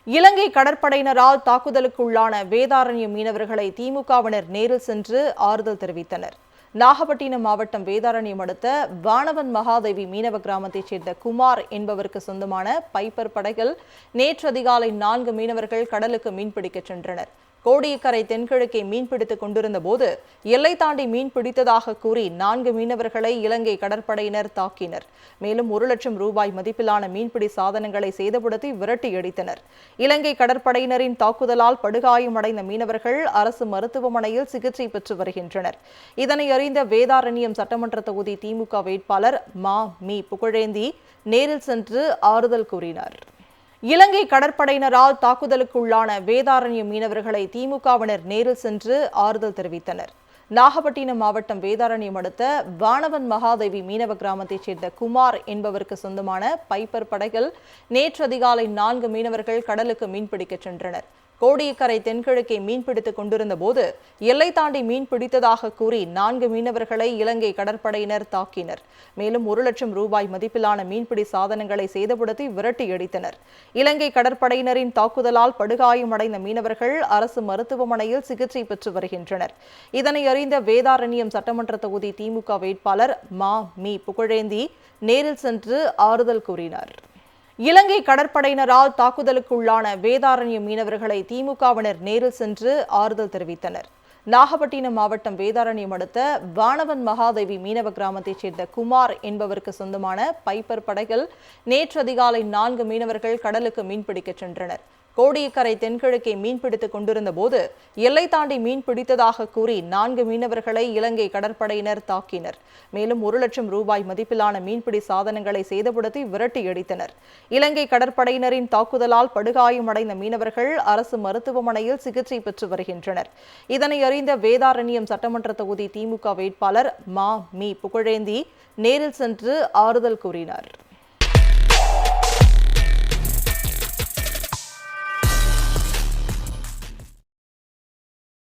இலங்கை கடற்படையினரால் தாக்குதலுக்குள்ளான வேதாரண்யம் மீனவர்களை திமுகவினர் நேரில் சென்று ஆறுதல் தெரிவித்தனர். நாகப்பட்டினம் மாவட்டம் வேதாரண்யம் அடுத்த வானவன் மகாதேவி மீனவ கிராமத்தைச் சேர்ந்த குமார் என்பவருக்கு சொந்தமான பைப்பர் படகில் நேற்று அதிகாலை 4 மீனவர்கள் கடலுக்கு மீன்பிடிக்கச் சென்றனர். கோடியக்கரை தென்கிழக்கே மீன்பிடித்துக் கொண்டிருந்த போது எல்லை தாண்டி மீன் பிடித்ததாக கூறி 4 மீனவர்களை இலங்கை கடற்படையினர் தாக்கினர். மேலும் 1 லட்சம் ரூபாய் மதிப்பிலான மீன்பிடி சாதனங்களை சேதப்படுத்தி விரட்டி அடித்தனர். இலங்கை கடற்படையினரின் தாக்குதலால் படுகாயமடைந்த மீனவர்கள் அரசு மருத்துவமனையில் சிகிச்சை பெற்று வருகின்றனர். இதனை அறிந்த வேதாரண்யம் சட்டமன்ற தொகுதி திமுக வேட்பாளர் மி. புகழேந்தி நேரில் சென்று ஆறுதல் கூறினார். இலங்கை கடற்படையினரால் தாக்குதலுக்குள்ளான வேதாரண்யம் மீனவர்களை திமுகவினர் நேரில் சென்று ஆறுதல் தெரிவித்தனர். நாகப்பட்டினம் மாவட்டம் வேதாரண்யம் அடுத்த வானவன் மகாதேவி மீனவ கிராமத்தைச் சேர்ந்த குமார் என்பவருக்கு சொந்தமான பைப்பர் படகில் நேற்று அதிகாலை 4 மீனவர்கள் கடலுக்கு மீன்பிடிக்கச் சென்றனர். கோடியக்கரை தென்கிழக்கே மீன்பிடித்துக் கொண்டிருந்த போது எல்லை தாண்டி மீன் பிடித்ததாக கூறி 4 மீனவர்களை இலங்கை கடற்படையினர் தாக்கினர். மேலும் 1 லட்சம் ரூபாய் மதிப்பிலான மீன்பிடி சாதனங்களை சேதப்படுத்தி விரட்டி அடித்தனர். இலங்கை கடற்படையினரின் தாக்குதலால் படுகாயமடைந்த மீனவர்கள் அரசு மருத்துவமனையில் சிகிச்சை பெற்று வருகின்றனர். இதனை அறிந்த வேதாரண்யம் சட்டமன்ற தொகுதி திமுக வேட்பாளர் மி. புகழேந்தி நேரில் சென்று ஆறுதல் கூறினார். இலங்கை கடற்படையினரால் தாக்குதலுக்குள்ளான வேதாரண்யம் மீனவர்களை திமுகவினர் நேரில் சென்று ஆறுதல் தெரிவித்தனர். நாகப்பட்டினம் மாவட்டம் வேதாரண்யம் அடுத்த வானவன் மகாதேவி மீனவ கிராமத்தைச் சேர்ந்த குமார் என்பவருக்கு சொந்தமான பைப்பர் படகில் நேற்று அதிகாலை 4 மீனவர்கள் கடலுக்கு மீன்பிடிக்கச் சென்றனர். கோடியக்கரை தென்கிழக்கே மீன்பிடித்துக் கொண்டிருந்த போது எல்லை தாண்டி மீன் பிடித்ததாக கூறி 4 மீனவர்களை இலங்கை கடற்படையினர் தாக்கினர். மேலும் 1 லட்சம் ரூபாய் மதிப்பிலான மீன்பிடி சாதனங்களை சேதப்படுத்தி விரட்டி அடித்தனர். இலங்கை கடற்படையினரின் தாக்குதலால் படுகாயமடைந்த மீனவர்கள் அரசு மருத்துவமனையில் சிகிச்சை பெற்று வருகின்றனர். இதனை அறிந்த வேதாரண்யம் சட்டமன்ற தொகுதி திமுக வேட்பாளர் மி. புகழேந்தி நேரில் சென்று ஆறுதல் கூறினார்.